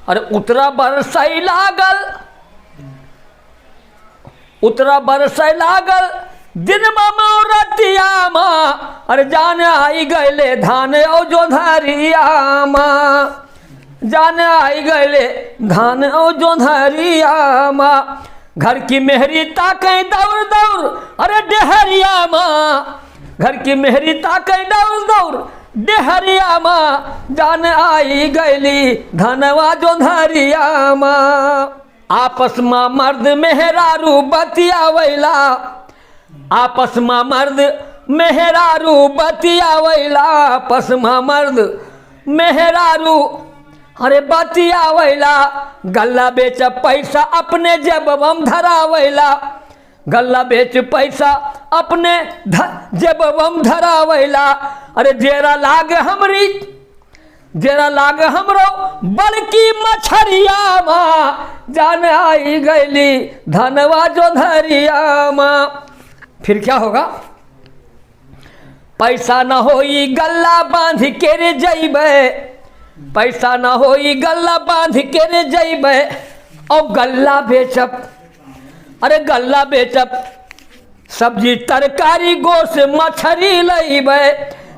अरे उतरा बरसई लागल, उतरा बरसई लागल दिन मोरतिया माँ। अरे जान आई गले धान ओ जो धरिया माँ, जान आई गले धान ओ जो धरिया माँ। घर की मेहरी ताकई दौड़ दौड़ अरे डेहरिया माँ, घर की मेहरी ताकई दौड़ दौड़ डेहरिया माँ। जान आई गली धनवा जो धरिया माँ। आपस में मर्द मेहरारू बतियावैला, आपस में मर्द मेहरारू बतियावैला, आपस में मर्द मेहरारू अरे बतियावैला। गल्ला बेच पैसा अपने जेबम धरावैला, गल्ला बेच पैसा अपने जेबम धरावैला। अरे जेरा लाग हमरी, जेरा लाग हमरो बड़की मछरिया माँ। जान आई गली धनवा जो धरिया माँ। फिर क्या होगा? पैसा न होई गल्ला बांध के रे जइबे, पैसा न होई गल्ला बांध के रे जइबे। और गल्ला बेचब, अरे गल्ला बेचब सब्जी तरकारी गोश मछरी लइबे।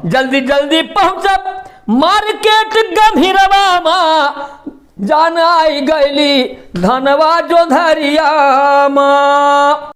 जल्दी जल्दी पहुँचब मार्केट गंभीरवा माँ। जान आई गली धनवा जो धरिया माँ।